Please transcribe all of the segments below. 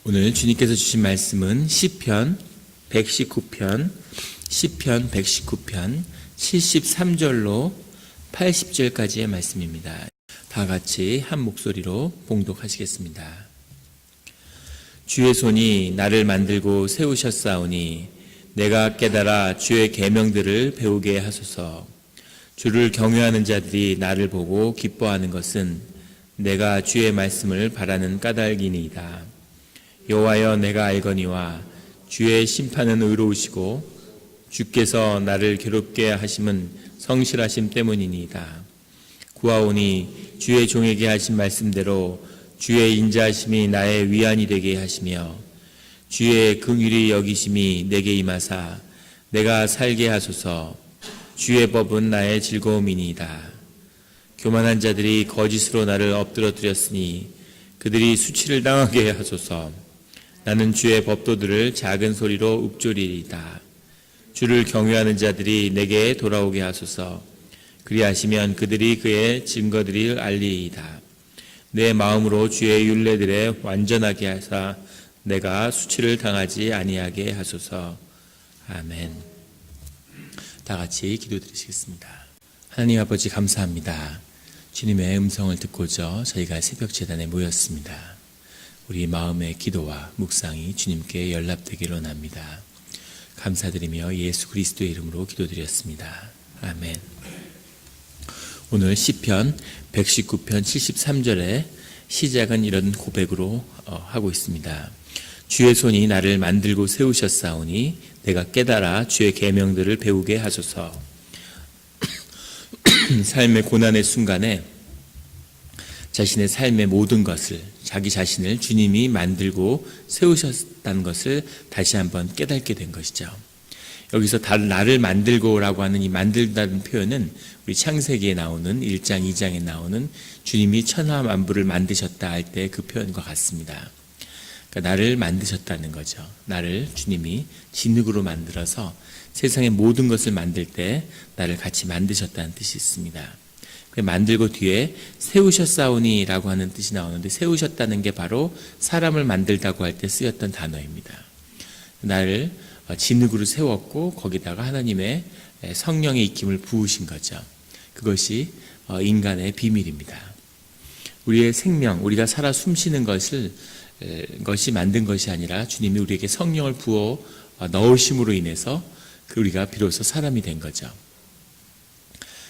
오늘 주님께서 주신 말씀은 시편 119편 73절로 80절까지의 말씀입니다. 다 같이 한 목소리로 봉독하시겠습니다. 주의 손이 나를 만들고 세우셨사오니 내가 깨달아 주의 계명들을 배우게 하소서. 주를 경외하는 자들이 나를 보고 기뻐하는 것은 내가 주의 말씀을 바라는 까닭이니이다. 여호와여, 내가 알거니와 주의 심판은 의로우시고 주께서 나를 괴롭게 하심은 성실하심 때문이니이다. 구하오니 주의 종에게 하신 말씀대로 주의 인자하심이 나의 위안이 되게 하시며 주의 긍휼히 여기심이 내게 임하사 내가 살게 하소서. 주의 법은 나의 즐거움이니이다. 교만한 자들이 거짓으로 나를 엎드러뜨렸으니 그들이 수치를 당하게 하소서. 나는 주의 법도들을 작은 소리로 읊조리이다. 주를 경외하는 자들이 내게 돌아오게 하소서. 그리하시면 그들이 그의 증거들을 알리이다. 내 마음으로 주의 율례들에 완전하게 하사 내가 수치를 당하지 아니하게 하소서. 아멘. 다 같이 기도드리시겠습니다. 하나님 아버지, 감사합니다. 주님의 음성을 듣고자 저희가 새벽 제단에 모였습니다. 우리 마음의 기도와 묵상이 주님께 연락되기를 원합니다. 감사드리며 예수 그리스도의 이름으로 기도드렸습니다. 아멘. 오늘 시편 119편 73절에 시작은 이런 고백으로 하고 있습니다. 주의 손이 나를 만들고 세우셨사오니 내가 깨달아 주의 계명들을 배우게 하소서. 삶의 고난의 순간에 자신의 삶의 모든 것을, 자기 자신을 주님이 만들고 세우셨다는 것을 다시 한번 깨닫게 된 것이죠. 여기서 나를 만들고라고 하는 이 만들다는 표현은 우리 창세기에 나오는 1장, 2장에 나오는 주님이 천하 만부를 만드셨다 할 때 그 표현과 같습니다. 그러니까 나를 만드셨다는 거죠. 나를 주님이 진흙으로 만들어서 세상의 모든 것을 만들 때 나를 같이 만드셨다는 뜻이 있습니다. 만들고 뒤에 세우셨사오니라고 하는 뜻이 나오는데, 세우셨다는 게 바로 사람을 만들다고 할 때 쓰였던 단어입니다. 나를 진흙으로 세웠고 거기다가 하나님의 성령의 익힘을 부으신 거죠. 그것이 인간의 비밀입니다. 우리의 생명, 우리가 살아 숨쉬는 것이 만든 것이 아니라 주님이 우리에게 성령을 부어 넣으심으로 인해서 우리가 비로소 사람이 된 거죠.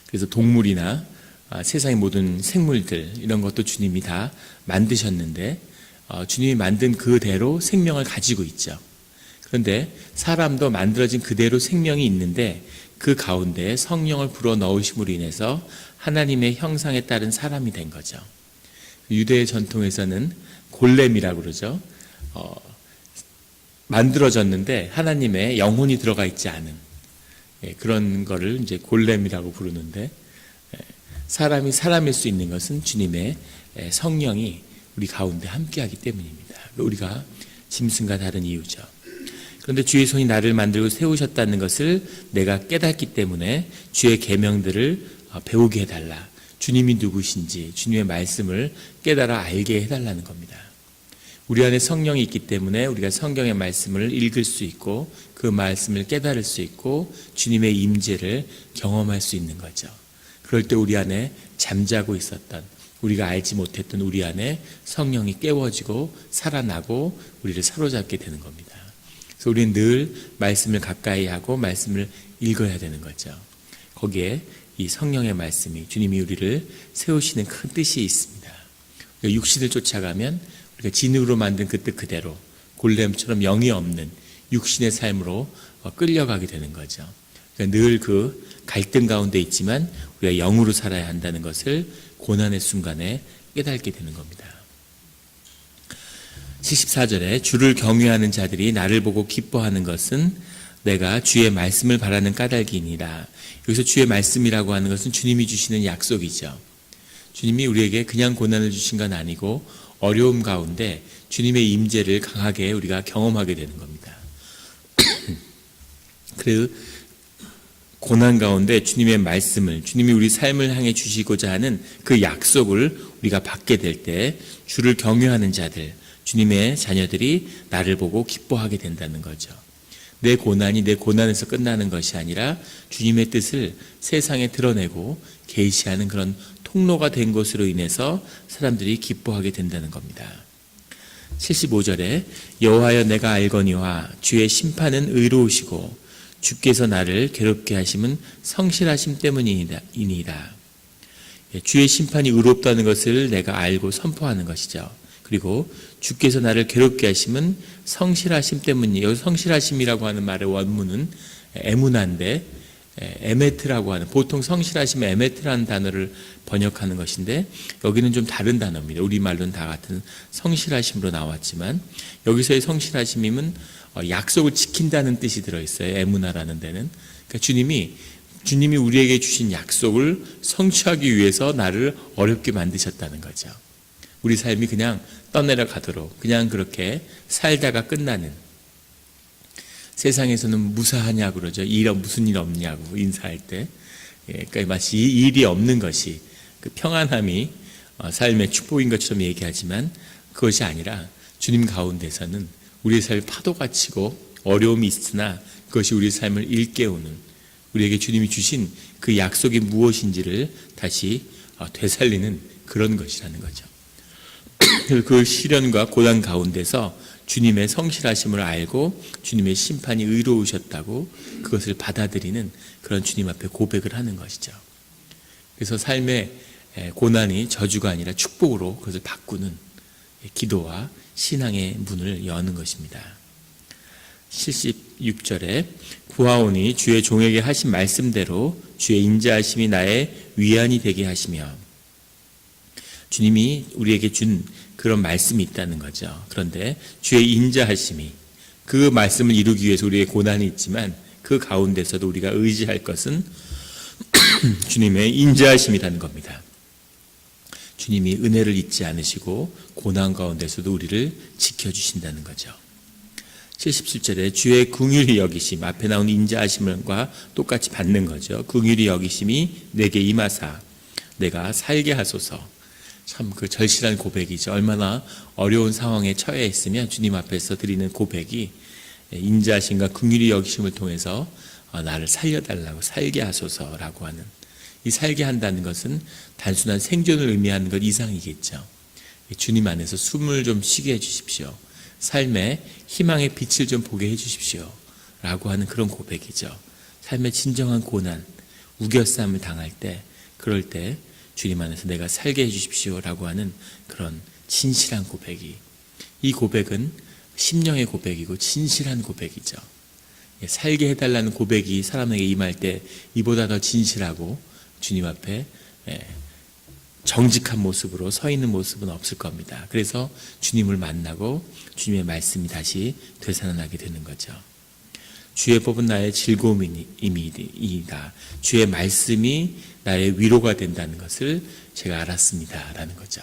그래서 동물이나 세상의 모든 생물들, 이런 것도 주님이 다 만드셨는데 주님이 만든 그대로 생명을 가지고 있죠. 그런데 사람도 만들어진 그대로 생명이 있는데 그 가운데 성령을 불어 넣으심으로 인해서 하나님의 형상에 따른 사람이 된 거죠. 유대의 전통에서는 골렘이라고 그러죠. 만들어졌는데 하나님의 영혼이 들어가 있지 않은 그런 거를 이제 골렘이라고 부르는데, 사람이 사람일 수 있는 것은 주님의 성령이 우리 가운데 함께하기 때문입니다. 우리가 짐승과 다른 이유죠. 그런데 주의 손이 나를 만들고 세우셨다는 것을 내가 깨닫기 때문에 주의 계명들을 배우게 해달라. 주님이 누구신지 주님의 말씀을 깨달아 알게 해달라는 겁니다. 우리 안에 성령이 있기 때문에 우리가 성경의 말씀을 읽을 수 있고 그 말씀을 깨달을 수 있고 주님의 임재를 경험할 수 있는 거죠. 그럴 때 우리 안에 잠자고 있었던, 우리가 알지 못했던 우리 안에 성령이 깨워지고 살아나고 우리를 사로잡게 되는 겁니다. 그래서 우리는 늘 말씀을 가까이 하고 말씀을 읽어야 되는 거죠. 거기에 이 성령의 말씀이, 주님이 우리를 세우시는 큰 뜻이 있습니다. 육신을 쫓아가면 우리가 진흙으로 만든 그 뜻 그대로 골렘처럼 영이 없는 육신의 삶으로 끌려가게 되는 거죠. 늘 그 갈등 가운데 있지만 우리가 영으로 살아야 한다는 것을 고난의 순간에 깨닫게 되는 겁니다. 74절에 주를 경외하는 자들이 나를 보고 기뻐하는 것은 내가 주의 말씀을 바라는 까닭이니라. 여기서 주의 말씀이라고 하는 것은 주님이 주시는 약속이죠. 주님이 우리에게 그냥 고난을 주신 건 아니고 어려움 가운데 주님의 임재를 강하게 우리가 경험하게 되는 겁니다. 그 고난 가운데 주님의 말씀을, 주님이 우리 삶을 향해 주시고자 하는 그 약속을 우리가 받게 될 때 주를 경외하는 자들, 주님의 자녀들이 나를 보고 기뻐하게 된다는 거죠. 내 고난이 내 고난에서 끝나는 것이 아니라 주님의 뜻을 세상에 드러내고 계시하는 그런 통로가 된 것으로 인해서 사람들이 기뻐하게 된다는 겁니다. 75절에 여호와여 내가 알거니와 주의 심판은 의로우시고 주께서 나를 괴롭게 하심은 성실하심 때문이니이다. 주의 심판이 의롭다는 것을 내가 알고 선포하는 것이죠. 그리고 주께서 나를 괴롭게 하심은 성실하심 때문이에요. 여기 성실하심이라고 하는 말의 원문은 에무나인데 에메트라고 하는, 보통 성실하심은 에메트라는 단어를 번역하는 것인데 여기는 좀 다른 단어입니다. 우리말로는 다 같은 성실하심으로 나왔지만 여기서의 성실하심은 약속을 지킨다는 뜻이 들어있어요. 에무나라는 데는. 그러니까 주님이 우리에게 주신 약속을 성취하기 위해서 나를 어렵게 만드셨다는 거죠. 우리 삶이 그냥 떠내려 가도록 그냥 그렇게 살다가 끝나는, 세상에서는 무사하냐고 그러죠. 무슨 일 없냐고 인사할 때. 그러니까 마치 일이 없는 것이 그 평안함이 삶의 축복인 것처럼 얘기하지만 그것이 아니라 주님 가운데서는 우리의 삶이 파도가 치고 어려움이 있으나 그것이 우리의 삶을 일깨우는, 우리에게 주님이 주신 그 약속이 무엇인지를 다시 되살리는 그런 것이라는 거죠. 그 시련과 고난 가운데서 주님의 성실하심을 알고 주님의 심판이 의로우셨다고 그것을 받아들이는 그런 주님 앞에 고백을 하는 것이죠. 그래서 삶의 고난이 저주가 아니라 축복으로 그것을 바꾸는 기도와 신앙의 문을 여는 것입니다. 76절에 구하오니 주의 종에게 하신 말씀대로 주의 인자하심이 나의 위안이 되게 하시며, 주님이 우리에게 준 그런 말씀이 있다는 거죠. 그런데 주의 인자하심이, 그 말씀을 이루기 위해서 우리의 고난이 있지만 그 가운데서도 우리가 의지할 것은 주님의 인자하심이라는 겁니다. 주님이 은혜를 잊지 않으시고 고난 가운데서도 우리를 지켜주신다는 거죠. 77절에 주의 긍휼히 여기심, 앞에 나온 인자하심과 똑같이 받는 거죠. 긍휼히 여기심이 내게 임하사 내가 살게 하소서. 참 그 절실한 고백이죠. 얼마나 어려운 상황에 처해 있으면 주님 앞에서 드리는 고백이 인자하심과 긍휼히 여기심을 통해서 나를 살려달라고, 살게 하소서라고 하는, 이 살게 한다는 것은 단순한 생존을 의미하는 것 이상이겠죠. 주님 안에서 숨을 좀 쉬게 해주십시오. 삶의 희망의 빛을 좀 보게 해주십시오 라고 하는 그런 고백이죠. 삶의 진정한 고난, 우겨쌈을 당할 때, 그럴 때 주님 안에서 내가 살게 해주십시오 라고 하는 그런 진실한 고백이, 이 고백은 심령의 고백이고 진실한 고백이죠. 살게 해달라는 고백이 사람에게 임할 때 이보다 더 진실하고 주님 앞에 정직한 모습으로 서 있는 모습은 없을 겁니다. 그래서 주님을 만나고 주님의 말씀이 다시 되살아나게 되는 거죠. 주의 법은 나의 즐거움이다. 주의 말씀이 나의 위로가 된다는 것을 제가 알았습니다 라는 거죠.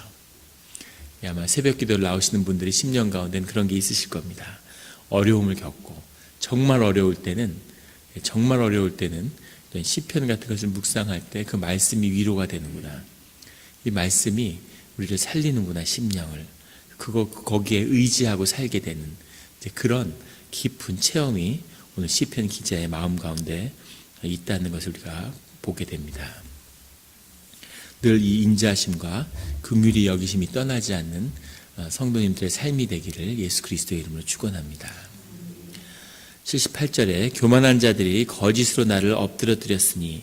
아마 새벽 기도를 나오시는 분들이 10년 가운데는 그런 게 있으실 겁니다. 어려움을 겪고 정말 어려울 때는 시편 같은 것을 묵상할 때 그 말씀이 위로가 되는구나, 이 말씀이 우리를 살리는구나, 심령을 거기에 의지하고 살게 되는 그런 깊은 체험이 오늘 시편 기자의 마음 가운데 있다는 것을 우리가 보게 됩니다. 늘 이 인자심과 긍휼히 여기심이 떠나지 않는 성도님들의 삶이 되기를 예수 그리스도의 이름으로 축원합니다. 78절에 교만한 자들이 거짓으로 나를 엎드려뜨렸으니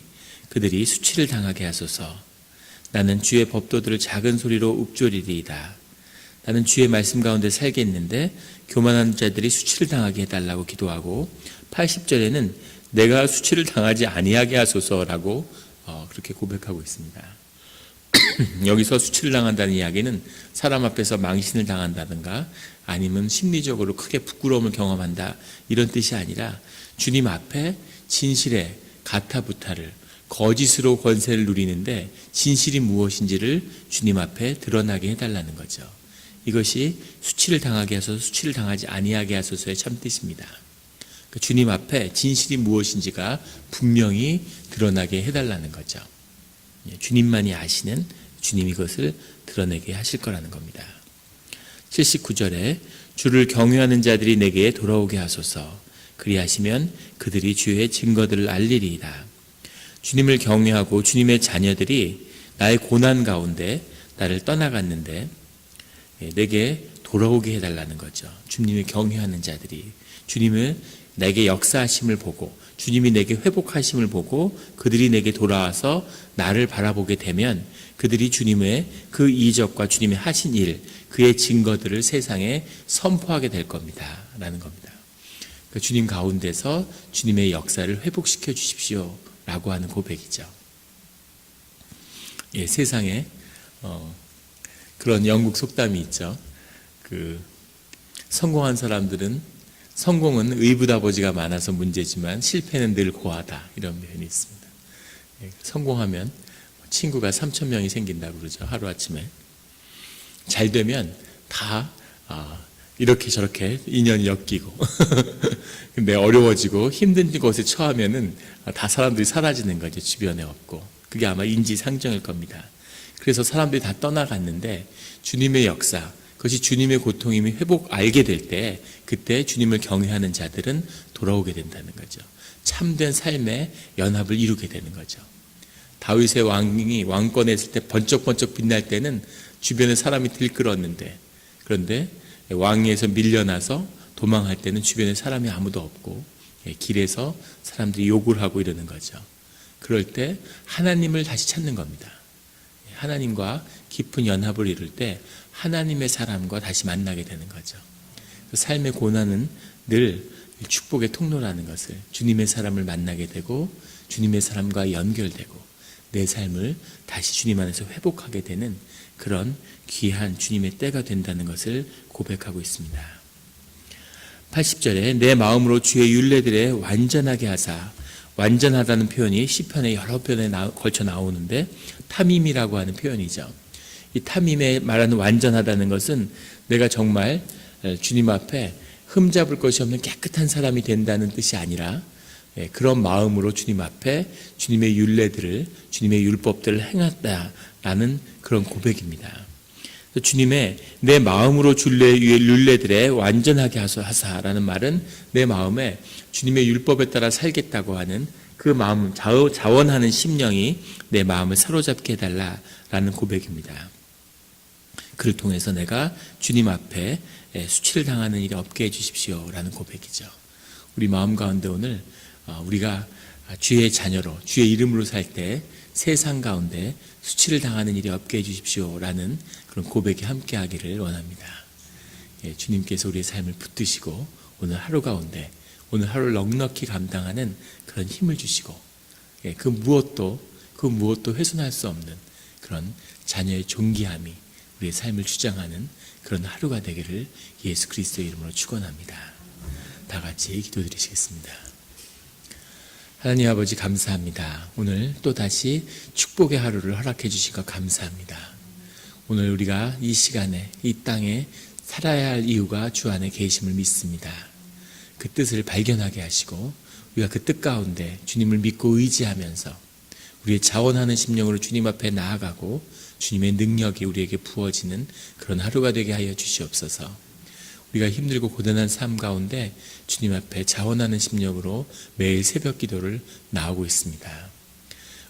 그들이 수치를 당하게 하소서. 나는 주의 법도들을 작은 소리로 읊조리리이다. 나는 주의 말씀 가운데 살겠는데 교만한 자들이 수치를 당하게 해달라고 기도하고, 80절에는 내가 수치를 당하지 아니하게 하소서라고 그렇게 고백하고 있습니다. 여기서 수치를 당한다는 이야기는 사람 앞에서 망신을 당한다든가 아니면 심리적으로 크게 부끄러움을 경험한다 이런 뜻이 아니라 주님 앞에 진실의 가타부타를, 거짓으로 권세를 누리는데 진실이 무엇인지를 주님 앞에 드러나게 해달라는 거죠. 이것이 수치를 당하게 하소서, 수치를 당하지 아니하게 하소서의 참뜻입니다. 주님 앞에 진실이 무엇인지가 분명히 드러나게 해달라는 거죠. 주님만이 아시는, 주님이 그것을 드러내게 하실 거라는 겁니다. 79절에 주를 경외하는 자들이 내게 돌아오게 하소서. 그리하시면 그들이 주의 증거들을 알리리이다. 주님을 경외하고 주님의 자녀들이 나의 고난 가운데 나를 떠나갔는데 내게 돌아오게 해달라는 거죠. 주님을 경외하는 자들이 주님을 내게 역사하심을 보고 주님이 내게 회복하심을 보고 그들이 내게 돌아와서 나를 바라보게 되면 그들이 주님의 그 이적과 주님의 하신 일, 그의 증거들을 세상에 선포하게 될 겁니다. 라는 겁니다. 그러니까 주님 가운데서 주님의 역사를 회복시켜 주십시오. 라고 하는 고백이죠. 예, 세상에 그런 영국 속담이 있죠. 성공한 사람들은 성공은 의붓아버지가 많아서 문제지만 실패는 늘 고하다, 이런 표현이 있습니다. 예, 성공하면 친구가 3,000명이 생긴다고 그러죠. 하루아침에 잘 되면 다 이렇게 저렇게 인연이 엮이고 근데 어려워지고 힘든 것에 처하면은 다 사람들이 사라지는 거죠. 주변에 없고. 그게 아마 인지상정일 겁니다. 그래서 사람들이 다 떠나갔는데 주님의 역사, 그것이 주님의 고통임이 회복 알게 될 때 그때 주님을 경외하는 자들은 돌아오게 된다는 거죠. 참된 삶의 연합을 이루게 되는 거죠. 다윗의 왕이 왕권에 있을 때 번쩍번쩍 빛날 때는 주변에 사람이 들끓었는데, 그런데 왕위에서 밀려나서 도망할 때는 주변에 사람이 아무도 없고 길에서 사람들이 욕을 하고 이러는 거죠. 그럴 때 하나님을 다시 찾는 겁니다. 하나님과 깊은 연합을 이룰 때 하나님의 사람과 다시 만나게 되는 거죠. 삶의 고난은 늘 축복의 통로라는 것을, 주님의 사람을 만나게 되고 주님의 사람과 연결되고 내 삶을 다시 주님 안에서 회복하게 되는 그런 귀한 주님의 때가 된다는 것을 고백하고 있습니다. 80절에 내 마음으로 주의 율례들에 완전하게 하사, 완전하다는 표현이 시편의 여러 편에 걸쳐 나오는데 탐임이라고 하는 표현이죠. 이 탐임에 말하는 완전하다는 것은 내가 정말 주님 앞에 흠잡을 것이 없는 깨끗한 사람이 된다는 뜻이 아니라 그런 마음으로 주님 앞에 주님의 율례들을, 주님의 율법들을 행했다라는 그런 고백입니다. 주님의 내 마음으로 율례들에 완전하게 하사라는 말은 내 마음에 주님의 율법에 따라 살겠다고 하는 그 마음, 자원하는 심령이 내 마음을 사로잡게 해달라라는 고백입니다. 그를 통해서 내가 주님 앞에 수치를 당하는 일이 없게 해주십시오라는 고백이죠. 우리 마음 가운데 오늘 우리가 주의 자녀로, 주의 이름으로 살 때 세상 가운데 수치를 당하는 일이 없게 해주십시오라는 그런 고백이 함께 하기를 원합니다. 주님께서 우리의 삶을 붙드시고 오늘 하루 가운데 오늘 하루를 넉넉히 감당하는 그런 힘을 주시고 그 무엇도 훼손할 수 없는 그런 자녀의 존귀함이 우리의 삶을 주장하는 그런 하루가 되기를 예수 그리스도의 이름으로 축원합니다. 다 같이 기도드리시겠습니다. 하나님 아버지 감사합니다. 오늘 또다시 축복의 하루를 허락해 주신 것 감사합니다. 오늘 우리가 이 시간에 이 땅에 살아야 할 이유가 주 안에 계심을 믿습니다. 그 뜻을 발견하게 하시고 우리가 그 뜻 가운데 주님을 믿고 의지하면서 우리의 자원하는 심령으로 주님 앞에 나아가고 주님의 능력이 우리에게 부어지는 그런 하루가 되게 하여 주시옵소서. 우리가 힘들고 고단한 삶 가운데 주님 앞에 자원하는 심령으로 매일 새벽 기도를 나오고 있습니다.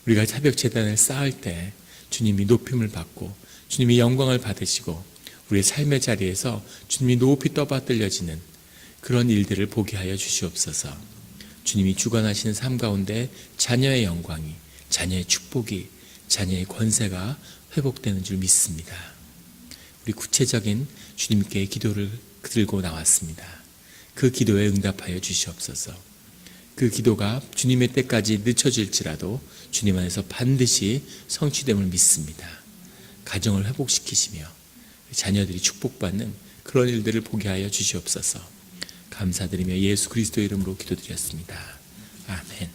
우리가 새벽 제단을 쌓을 때 주님이 높임을 받고 주님이 영광을 받으시고 우리의 삶의 자리에서 주님이 높이 떠받들려지는 그런 일들을 보게 하여 주시옵소서. 주님이 주관하시는 삶 가운데 자녀의 영광이, 자녀의 축복이, 자녀의 권세가 회복되는 줄 믿습니다. 우리 구체적인 주님께 기도를 들고 나왔습니다. 그 기도에 응답하여 주시옵소서. 그 기도가 주님의 때까지 늦춰질지라도 주님 안에서 반드시 성취됨을 믿습니다. 가정을 회복시키시며 자녀들이 축복받는 그런 일들을 보게 하여 주시옵소서. 감사드리며 예수 그리스도의 이름으로 기도드렸습니다. 아멘.